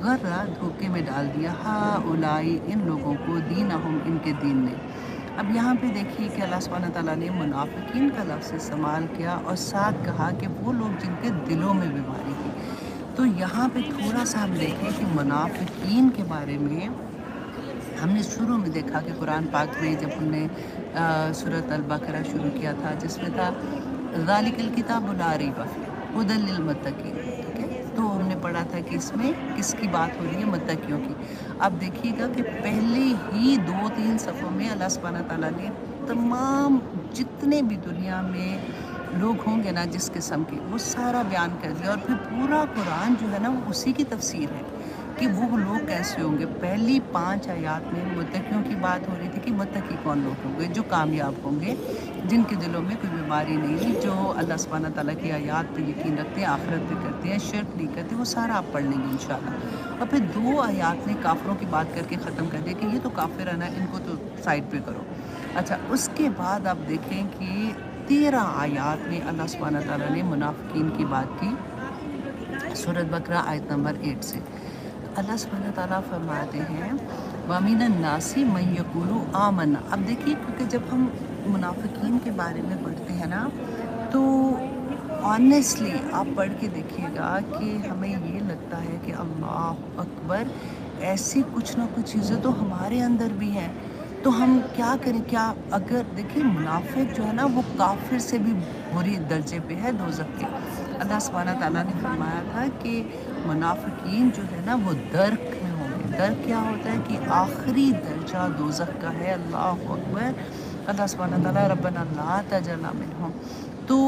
غرہ دھوکے میں ڈال دیا، ہؤلائی ان لوگوں کو، دینہم ان کے دین نے۔ اب یہاں پہ دیکھیے کہ اللہ سبحانہ تعالیٰ نے منافقین کا لفظ استعمال کیا اور ساتھ کہا کہ وہ لوگ جن کے دلوں میں بیماری تھی۔ تو یہاں پہ تھوڑا سا ہم دیکھیں کہ منافقین کے بارے میں ہم نے شروع میں دیکھا کہ قرآن پاک میں جب ہم نے سورۃ البقرہ شروع کیا تھا جس میں تھا ذالک الکتاب لا ریب فیہ ھدی للمتقین، ٹھیک ہے؟ تو ہم نے پڑھا تھا کہ اس میں کس کی بات ہو رہی ہے؟ متقیوں کی۔ اب دیکھیے گا کہ پہلے ہی 2-3 صفحوں میں اللہ سبحانہ تعالیٰ نے تمام جتنے بھی دنیا میں لوگ ہوں گے نا جس قسم کے، وہ سارا بیان کر دیا، اور پھر پورا قرآن جو ہے نا وہ اسی کی تفسیر ہے کہ وہ لوگ کیسے ہوں گے۔ پہلی 5 آیات میں متقیوں کی بات ہو رہی تھی کہ متقی کون لوگ ہوں گے، جو کامیاب ہوں گے، جن کے دلوں میں کوئی بیماری نہیں، جو اللہ سبحانہ تعالیٰ کی آیات پہ یقین رکھتے ہیں، آخرت پہ کرتے ہیں، شرک نہیں کرتے، وہ سارا آپ پڑھ لیں گے انشاءاللہ۔ اور پھر 2 آیات نے کافروں کی بات کر کے ختم کر دیا کہ یہ تو کافر ہے نا، ان کو تو سائڈ پہ کرو۔ اچھا، اس کے بعد آپ دیکھیں کہ 13 آیات میں اللہ سبحانہ تعالیٰ نے منافقین کی بات کی، سورۃ بقرہ آیت نمبر 8 سے۔ اللہ سبحانہ تعالیٰ فرماتے ہیں وَمِنَ النَّاسِ مَن يَقُولُ آمَنَّا۔ اب دیکھیے کیونکہ جب ہم منافقین کے بارے میں پڑھتے ہیں نا تو آنیسٹلی آپ پڑھ کے دیکھیے گا کہ ہمیں یہ لگتا ہے کہ اللہ اکبر، ایسی کچھ نہ کچھ چیزیں تو ہمارے اندر بھی ہیں، تو ہم کیا کریں؟ کیا اگر دیکھیں منافق جو ہے نا وہ کافر سے بھی بری درجے پہ ہے دوزخ کے۔ اللہ سبحانہ تعالیٰ نے فرمایا تھا کہ منافقین جو ہے نا وہ درک میں ہوں گے۔ درک کیا ہوتا ہے کہ آخری درجہ دوزخ کا ہے، اللہ اکبر۔ اللہ سبحانہ تعالیٰ ربنا لا تجعلنا منہم، تو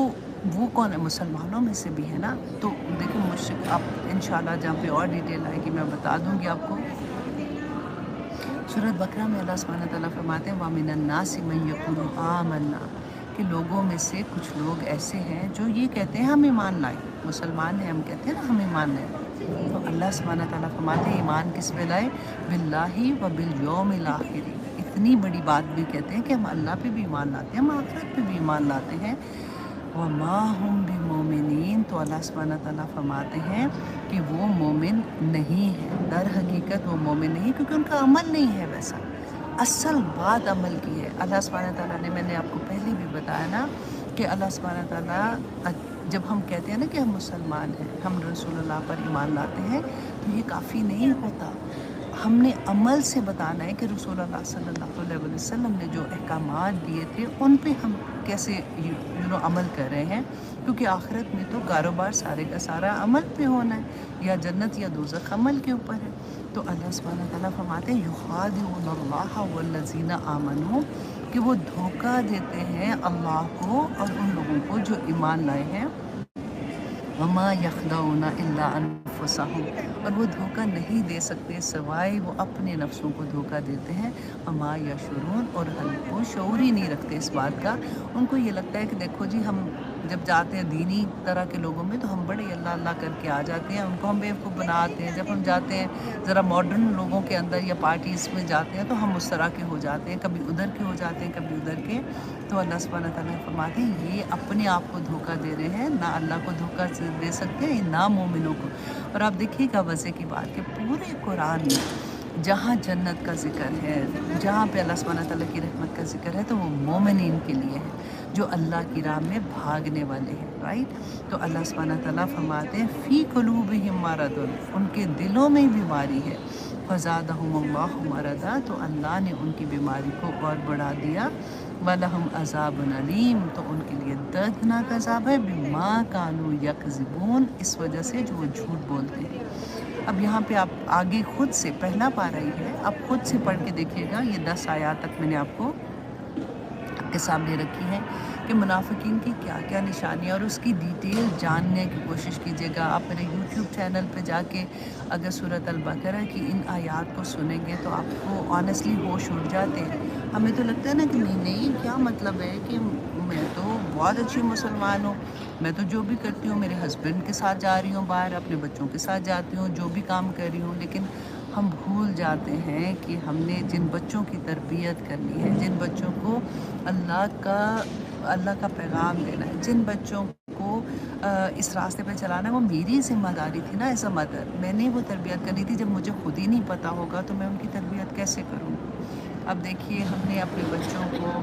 وہ کون ہے؟ مسلمانوں میں سے بھی ہے نا۔ تو دیکھیں مشرک، آپ انشاءاللہ جہاں پہ اور ڈیٹیل آئے گی میں بتا دوں گی آپ کو۔ سورۃ بقرہ میں اللہ سبحانہ تعالیٰ فرماتے ہیں وَمِنَ النَّاسِ مَن يَقُولُ آمَنَّا، کہ لوگوں میں سے کچھ لوگ ایسے ہیں جو یہ کہتے ہیں ہم ایمان لائے، مسلمان ہیں، ہم کہتے ہیں نا ہم ایمان لائے، تو اللہ سبحانہ تعالیٰ فرماتے ہیں ایمان کس پہ لائے؟ باللہ و بالیوم الآخر۔ اتنی بڑی بات بھی کہتے ہیں کہ ہم اللہ پہ بھی ایمان لاتے ہیں، ہم آخرت پہ بھی ایمان لاتے ہیں، وما ہم بمومنین، تو اللہ سبحانہ تعالیٰ فرماتے ہیں کہ وہ مومن نہیں ہے، در حقیقت وہ مومن نہیں، کیونکہ ان کا عمل نہیں ہے ویسا۔ اصل بات عمل کی ہے۔ اللہ سبحانہ تعالیٰ نے، میں نے آپ کو پہلے بھی بتایا نا کہ اللہ سبحانہ تعالیٰ جب ہم کہتے ہیں نا کہ ہم مسلمان ہیں، ہم رسول اللہ پر ایمان لاتے ہیں، تو یہ کافی نہیں ہوتا۔ ہم نے عمل سے بتانا ہے کہ رسول اللہ صلی اللہ علیہ وسلم نے جو احکامات دیے تھے ان پہ ہم کیسے عمل کر رہے ہیں، کیونکہ آخرت میں تو کاروبار سارے کا سارا عمل پہ ہونا ہے، یا جنت یا دوزخ عمل کے اوپر ہے۔ تو اللہ سبحانہ تعالیٰ فرماتے ہیں یخادعون اللہ والذین آمنوا، کہ وہ دھوکہ دیتے ہیں اللہ کو اور ان لوگوں کو جو ایمان لائے ہیں، وما یخدعون الا انفسهم، اور وہ دھوکہ نہیں دے سکتے سوائے وہ اپنے نفسوں کو دھوکہ دیتے ہیں، وما یشعرون، اور وہ شعور ہی نہیں رکھتے اس بات کا۔ ان کو یہ لگتا ہے کہ دیکھو جی، ہم جب جاتے ہیں دینی طرح کے لوگوں میں تو ہم بڑے اللہ اللہ کر کے آ جاتے ہیں، ان کو ہم بیوقوف بناتے ہیں۔ جب ہم جاتے ہیں ذرا ماڈرن لوگوں کے اندر یا پارٹیز میں جاتے ہیں تو ہم اس طرح کے ہو جاتے ہیں، کبھی ادھر کے ہو جاتے ہیں کبھی ادھر کے۔ تو اللہ سبحانہ تعالیٰ فرماتے ہیں یہ اپنے آپ کو دھوکہ دے رہے ہیں، نہ اللہ کو دھوکہ دے سکتے ہیں نہ مومنوں کو۔ اور آپ دیکھیے گا وضع کی بات کہ پورے قرآن میں جہاں جنت کا ذکر ہے، جہاں پہ اللہ سبحانہ تعالیٰ کی رحمت کا ذکر ہے، تو وہ مومنین کے لیے ہے جو اللہ کی راہ میں بھاگنے والے ہیں، رائٹ؟ تو اللہ سبحانہ تعالیٰ فرماتے ہیں فی قلوبہم مرض، ان کے دلوں میں بیماری ہے، فزادہم اللہ مرضا، تو اللہ نے ان کی بیماری کو اور بڑھا دیا، وَلَهُمْ عَذَابٌ عَلِيمٌ، تو ان کے لیے دردناک عذاب ہے، بِمَا كَانُوا يَكْذِبُونَ، اس وجہ سے جو وہ جھوٹ بولتے ہیں۔ اب یہاں پہ آپ آگے خود سے پہلا پارہ ہی ہے، آپ خود سے پڑھ کے دیکھیے گا، یہ 10 آیات تک میں نے آپ کو کے سامنے رکھی ہے کہ منافقین کی کیا کیا نشانیاں، اور اس کی ڈیٹیل جاننے کی کوشش کیجیے گا۔ آپ میرے یوٹیوب چینل پہ جا کے اگر سورۃ البقرہ کی ان آیات کو سنیں گے تو آپ کو آنیسٹلی ہوش اڑ جاتے ہیں۔ ہمیں تو لگتا ہے نا کہ نہیں کیا مطلب ہے کہ میں تو بہت اچھی مسلمان ہوں، میں تو جو بھی کرتی ہوں میرے ہسبینڈ کے ساتھ جا رہی ہوں باہر، اپنے بچوں کے ساتھ جاتی ہوں، جو بھی کام کر رہی ہوں، لیکن ہم بھول جاتے ہیں کہ ہم نے جن بچوں کی تربیت کرنی ہے، جن بچوں کو اللہ کا پیغام دینا ہے، جن بچوں کو اس راستے پہ چلانا ہے، وہ میری ذمہ داری تھی نا ایز اے مدر۔ میں نے وہ تربیت کرنی تھی، جب مجھے خود ہی نہیں پتہ ہوگا تو میں ان کی تربیت کیسے کروں؟ اب دیکھیے ہم نے اپنے بچوں کو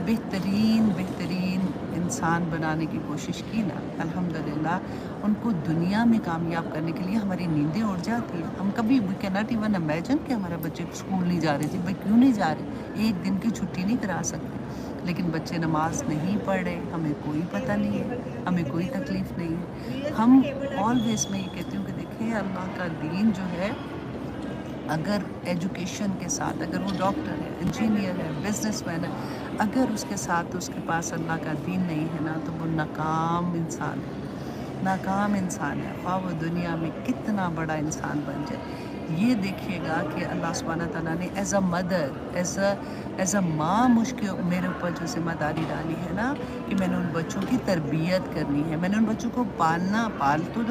بہترین انسان بنانے کی کوشش کی نا، الحمدللہ ان کو دنیا میں کامیاب کرنے کے لیے ہماری نیندیں اڑ جاتی ہیں۔ ہم کبھی we can not even imagine کہ ہمارے بچے اسکول نہیں جا رہے تھے، بھائی کیوں نہیں جا رہے، ایک دن کی چھٹی نہیں کرا سکتے، لیکن بچے نماز نہیں پڑھ رہے، ہمیں کوئی پتہ نہیں ہے، ہمیں کوئی تکلیف نہیں ہے۔ ہم آلویز میں یہ کہتی ہوں کہ دیکھیں اللہ کا دین جو ہے، اگر ایجوکیشن کے ساتھ، اگر وہ ڈاکٹر ہے، انجینئر ہے، بزنس مین ہے، اگر اس کے ساتھ اس کے پاس اللہ کا دین نہیں ہے نا، تو وہ ناکام انسان ہے، ناکام انسان ہے، خواہ وہ دنیا میں کتنا بڑا انسان بن جائے۔ یہ دیکھیے گا کہ اللہ سبحانہ تعالیٰ نے as a mother, as a ماں میرے اوپر جو ذمہ داری ڈالی ہے نا، کہ میں نے ان بچوں کی تربیت کرنی ہے، میں نے ان بچوں کو پال تو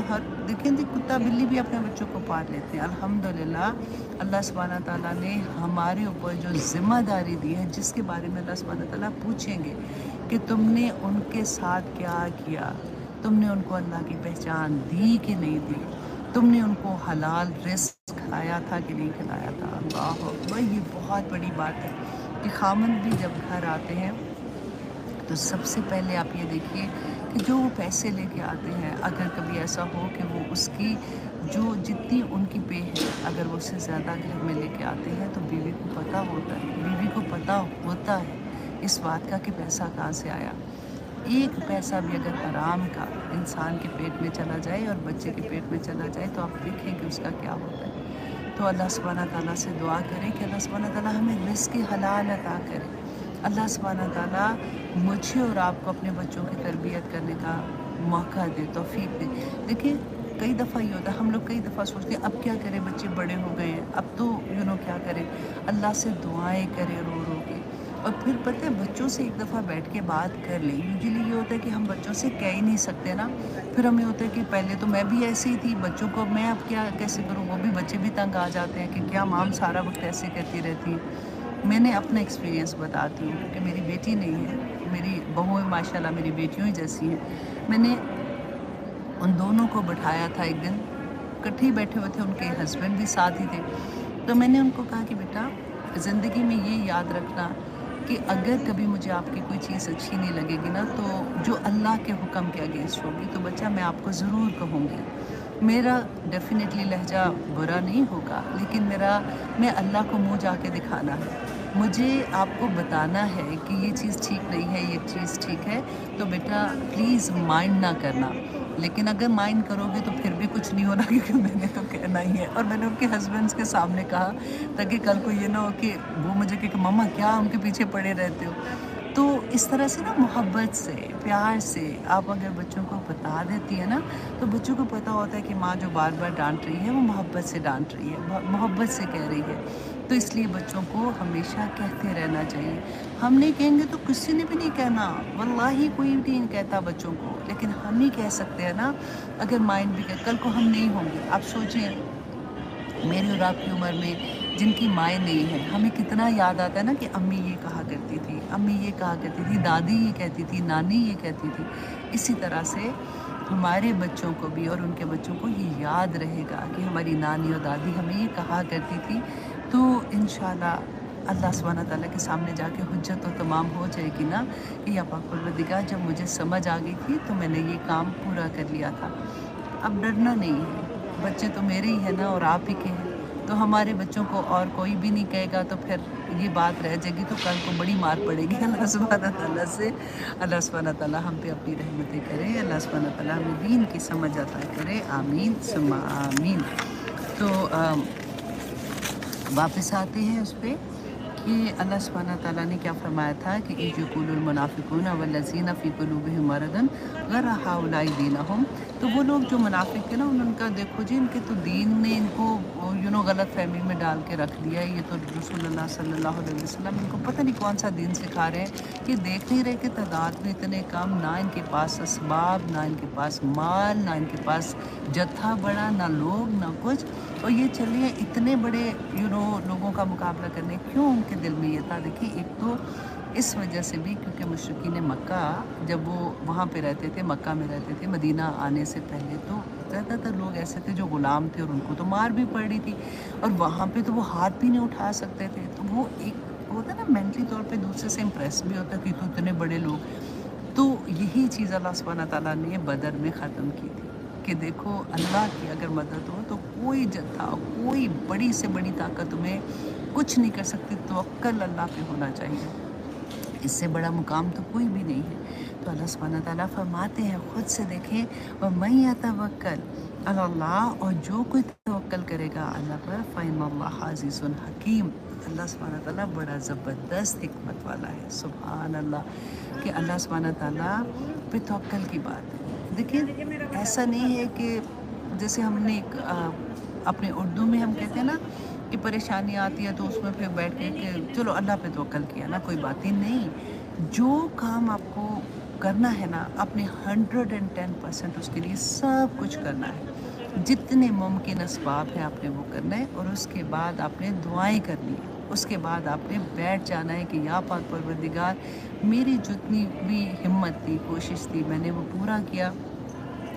دیکھیں کتا بلی بھی اپنے بچوں کو پال لیتے ہیں۔ الحمدللہ اللہ سبحانہ تعالیٰ نے ہمارے اوپر جو ذمہ داری دی ہے، جس کے بارے میں اللہ سبحانہ تعالیٰ پوچھیں گے کہ تم نے ان کے ساتھ کیا کیا، تم نے ان کو اللہ کی پہچان دی کہ نہیں دی، تم نے ان کو حلال رزق کھلایا تھا کہ نہیں کھلایا تھا۔ اللہ اکبر، یہ بہت بڑی بات ہے کہ خامن بھی جب گھر آتے ہیں تو سب سے پہلے آپ یہ دیکھیے کہ جو وہ پیسے لے کے آتے ہیں، اگر کبھی ایسا ہو کہ وہ اس کی جو جتنی ان کی پے ہے اگر وہ اس سے زیادہ گھر میں لے کے آتے ہیں، تو بیوی کو پتہ ہوتا ہے اس بات کا کہ پیسہ کہاں سے آیا۔ ایک پیسہ بھی اگر حرام کا انسان کے پیٹ میں چلا جائے اور بچے کے پیٹ میں چلا جائے تو آپ دیکھیں کہ اس کا کیا ہوتا ہے۔ تو اللہ سبحانہ تعالیٰ سے دعا کریں کہ اللہ سبحانہ تعالیٰ ہمیں رزق حلال عطا کرے۔ اللہ سبحانہ تعالیٰ مجھے اور آپ کو اپنے بچوں کی تربیت کرنے کا موقع دے، توفیق دے۔ دیکھیں کئی دفعہ یہ ہوتا ہے، ہم لوگ کئی دفعہ سوچتے ہیں اب کیا کریں، بچے بڑے ہو گئے ہیں، اب تو کیا کریں، اللہ سے دعائیں کریں رو رو کے۔ اور پھر پتہ ہے بچوں سے ایک دفعہ بیٹھ کے بات کر لیں۔ یوزلی یہ ہوتا ہے کہ ہم بچوں سے کہہ ہی نہیں سکتے نا، پھر ہمیں ہوتا ہے کہ پہلے تو میں بھی ایسی ہی تھی، بچوں کو میں اب کیسے کروں، وہ بھی بچے بھی تنگ آ جاتے ہیں کہ کیا مام سارا وقت ایسے کہتی رہتی ہیں۔ میں نے اپنا ایکسپیرینس بتاتی ہوں کہ میری بیٹی نہیں ہے، میری بہویں ماشاءاللہ میری بیٹیوں ہی جیسی ہیں۔ میں نے ان دونوں کو بٹھایا تھا ایک دن، اکٹھے ہی بیٹھے ہوئے تھے، ان کے ہسبینڈ بھی ساتھ ہی تھے، تو میں نے ان کو کہا کہ بیٹا زندگی میں یہ یاد رکھنا کہ اگر کبھی مجھے آپ کی کوئی چیز اچھی نہیں لگے گی نا، تو جو اللہ کے حکم کے اگینسٹ ہوگی، تو بچہ میں آپ کو ضرور کہوں گی، मेरा डेफिनेटली लहजा बुरा नहीं होगा, लेकिन मैं अल्लाह को मुँह जाके दिखाना है। मुझे आपको बताना है कि ये चीज़ ठीक नहीं है, ये चीज़ ठीक है, तो बेटा प्लीज़ माइंड ना करना। लेकिन अगर माइंड करोगे तो फिर भी कुछ नहीं होना, क्योंकि मैंने तो कहना ही है। और मैंने उनके हस्बैंड्स के सामने कहा, ताकि कल को ये ना हो कि वो मुझे कहे कि मम्मा क्या उनके पीछे पड़े रहते हो। तो इस तरह से ना मोहब्बत से, प्यार से आप अगर बच्चों को बता देती है ना, तो बच्चों को पता होता है कि माँ जो बार बार डांट रही है वो मोहब्बत से डांट रही है, मोहब्बत से कह रही है। तो इसलिए बच्चों को हमेशा कहते रहना चाहिए। हम नहीं कहेंगे तो किसी ने भी नहीं कहना, वल्लाही कोई भी नहीं कहता बच्चों को, लेकिन हम ही कह सकते हैं ना। अगर माइंड भी कह, कल को हम नहीं होंगे। आप सोचें, मेरी और आपकी उम्र में जिनकी माएँ नहीं है, हमें कितना याद आता है ना कि अम्मी ये कहा करती थी, अम्मी ये कहा करती थी, दादी ये कहती थी, नानी ये कहती थी। इसी तरह से हमारे बच्चों को भी और उनके बच्चों को ये याद रहेगा कि हमारी नानी और दादी हमें ये कहा करती थी। तो इंशाल्लाह अल्लाह सुब्हानहू तआला के सामने जाके हुज्जत तो तमाम हो जाएगी ना कि या पाक परवरदिगार, जब मुझे समझ आ गई थी तो मैंने ये काम पूरा कर लिया था। अब डरना नहीं है, बच्चे तो मेरे ही हैं ना और आप ही के हैं। तो हमारे बच्चों को और कोई भी नहीं कहेगा तो फिर ये बात रह जाएगी, तो कल को बड़ी मार पड़ेगी अल्लाह सुब्हानहू तआला से। अल्लाह सुब्हानहू तआला हम पे अपनी रहमतें करे, अल्लाह सुब्हानहू तआला हमें दीन की समझ अता करे, आमीन सुम्मा आमीन। तो वापस आते हैं उस पर कि अल्लाह सुब्हानहू तआला ने क्या फरमाया था कि इजकुलुल मुनाफिकून वल्लज़ीना फ़ी क़ुलूबिहिम मरदुन ग़र हाउलाई दीनहुम। तो वो लोग जो मुनाफिक थे ना, उनका देखो जी, इनके तो दीन ने इनको गलत फहमी में डाल के रख दिया है। ये तो रसूलुल्लाह सल्लल्लाहु अलैहि वसल्लम इनको पता नहीं कौन सा दीन सिखा रहे हैं कि देख नहीं रहे कि तादाद में इतने कम, ना इनके पास असबाब, ना इनके पास माल, ना इनके पास जत्था बड़ा, ना लोग, ना कुछ। और ये चलिए इतने बड़े लोगों का मुकाबला करने, क्यों उनके दिल में ये था? देखिए, एक तो इस वजह से भी क्योंकि मुशरिकीन मक्का जब वो वहाँ पे रहते थे, मक्का में रहते थे, मदीना आने से पहले तो ज़्यादातर लोग ऐसे थे जो ग़ुलाम थे और उनको तो मार भी पड़ रही थी, और वहाँ पे तो वो हाथ भी नहीं उठा सकते थे। तो वो एक होता ना, मेंटली तौर पे दूसरे से इम्प्रेस भी होता कि तो इतने बड़े लोग। तो यही चीज़ अल्लाह सुब्हानहू तआला ने बदर में ख़त्म की थी कि देखो, अल्लाह की अगर मदद हो तो कोई जत्था, कोई बड़ी से बड़ी ताकत तुम्हें कुछ नहीं कर सकती। तवक्कल अल्लाह पे होना चाहिए, इससे बड़ा मुकाम तो कोई भी नहीं है। तो अल्लाह सुब्हानहू तआला फरमाते हैं, ख़ुद से देखें, व मन यतवक्कल अल्लाह, और जो कोई तवक्कल करेगा अल्लाह पर, फ़इन्नल्लाह अज़ीज़ुन हकीम। अल्लाह सुब्हानहू तआला बड़ा ज़बरदस्त हिकमत वाला है। सुभान अल्लाह कि अल्लाह सुब्हानहू तआला पे तवक्कल की बात है। देखिए, ऐसा नहीं है कि जैसे हमने अपने उर्दू में हम कहते हैं ना कि परेशानी आती है तो उसमें फिर बैठ के कि चलो अल्लाह पे तवक्कल किया ना, कोई बात ही नहीं। जो काम आपको करना है ना, अपने 110% उसके लिए सब कुछ करना है। जितने मुमकिन असबाब है आपने वो करना है, और उसके बाद आपने दुआएं करनी है। उसके बाद आपने बैठ जाना है कि या पाक परवरदिगार, मेरी जितनी भी हिम्मत थी, कोशिश थी, मैंने वो पूरा किया।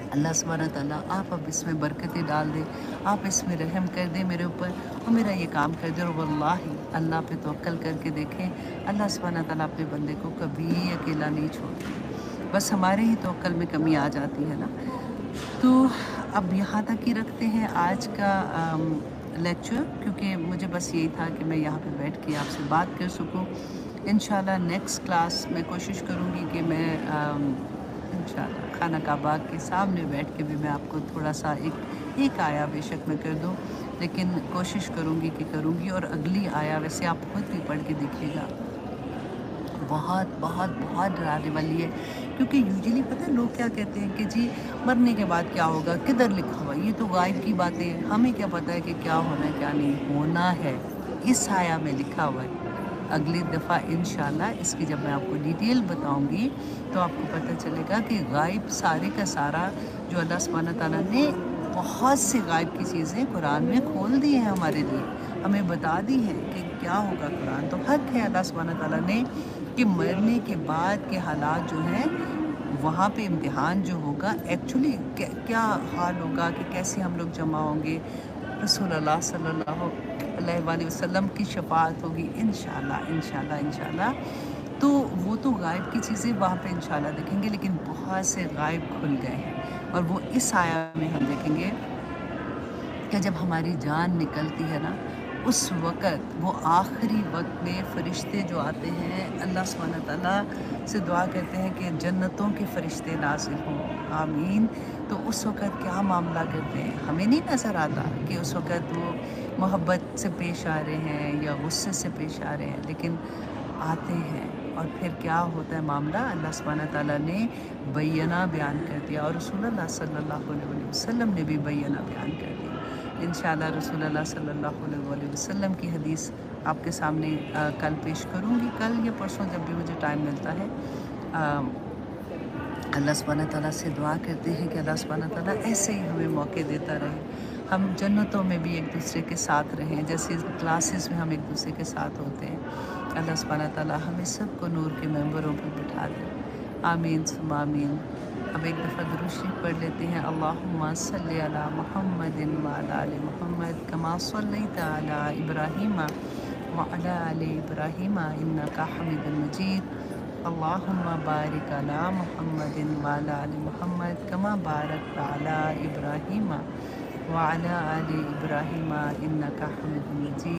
अल्लाह सुब्हानहू तआला आप अब इसमें बरकतें डाल दें, आप इसमें रहम कर दें मेरे ऊपर, और मेरा ये काम कर दे। और वल्लाही अल्लाह पे तवक्कल करके देखें, अल्लाह सुब्हानहू तआला अपने बंदे को कभी अकेला नहीं छोड़ते। बस हमारे ही तवक्कल में कमी आ जाती है ना। तो अब यहाँ तक ही रखते हैं आज का लेक्चर, क्योंकि मुझे बस यही था कि मैं यहाँ पे बैठ के आपसे बात कर सकूँ। इंशाल्लाह नेक्स्ट क्लास मैं कोशिश करूँगी कि मैं इंशाल्लाह खाना काबा के सामने बैठ के भी मैं आपको थोड़ा सा एक आया बेशक मैं कर दूँ, लेकिन कोशिश करूँगी कि करूँगी। और अगली आया वैसे आप खुद भी पढ़ के देखिएगा, बहुत बहुत बहुत डराने वाली है। क्योंकि यूजुअली पता है लोग क्या कहते हैं कि जी मरने के बाद क्या होगा, किधर लिखा हुआ, ये तो गायब की बातें हैं, हमें क्या पता है कि क्या होना है क्या नहीं होना है। इस आया में लिखा हुआ है। अगली दफ़ा इंशाल्लाह इसकी जब मैं आपको डिटेल बताऊंगी तो आपको पता चलेगा कि गायब सारे का सारा जो अल्लाह सुब्हानहू तआला ने बहुत से गायब की चीज़ें कुरान में खोल दी हैं, हमारे लिए हमें बता दी हैं कि क्या होगा। कुरान तो हक है अल्लाह सुब्हानहू तआला ने कि मरने के बाद के हालात जो हैं, वहाँ पे इम्तिहान जो होगा, एक्चुअली क्या हाल होगा, कि कैसे हम लोग जमा होंगे, रसूलुल्लाह सल्लल्लाहु अलैहि वसल्लम की शफाअत होगी इंशाल्लाह इंशाल्लाह इंशाल्लाह। तो वो तो गायब की चीज़ें वहाँ पे इंशाल्लाह देखेंगे, लेकिन बहुत से गायब खुल गए हैं, और वो इस आया में हम देखेंगे کہ جب ہماری جان نکلتی ہے نا، اس وقت وہ آخری وقت میں فرشتے جو آتے ہیں، اللہ سبحانہ تعالیٰ سے دعا کرتے ہیں کہ جنتوں کے فرشتے نازل ہوں، آمین۔ تو اس وقت کیا معاملہ کرتے ہیں، ہمیں نہیں نظر آتا کہ اس وقت وہ محبت سے پیش آ رہے ہیں یا غصے سے پیش آ رہے ہیں، لیکن آتے ہیں۔ اور پھر کیا ہوتا ہے معاملہ، اللہ سبحانہ تعالیٰ نے بینہ بیان کر دیا، اور رسول اللہ صلی اللہ علیہ وسلم نے بھی بینہ بیان کر دیا۔ انشاءاللہ رسول اللہ صلی اللہ علیہ وسلم کی حدیث آپ کے سامنے کل پیش کروں گی، کل یا پرسوں جب بھی مجھے ٹائم ملتا ہے۔ اللہ سبحانہ تعالیٰ سے دعا کرتے ہیں کہ اللہ سبحانہ تعالیٰ ایسے ہی ہمیں موقع دیتا رہے، ہم جنتوں میں بھی ایک دوسرے کے ساتھ رہیں، جیسے کلاسز میں ہم ایک دوسرے کے ساتھ ہوتے ہیں۔ اللہ سبحانہ تعالیٰ ہمیں سب کو نور کے ممبروں پر بٹھا دے، آمین ثم آمین۔ اب ایک دفعہ درود شریف پڑھ لیتے ہیں، اللہم صلی علی محمد وعلی آل محمد کما صلیت علی ابراہیم وعلی آل ابراہیم انک حمید مجید، اللہم بارک علی محمد وعلی آل محمد کما بارکت علی ابراہیم وعلی آل ابراہیم انک حمید مجید۔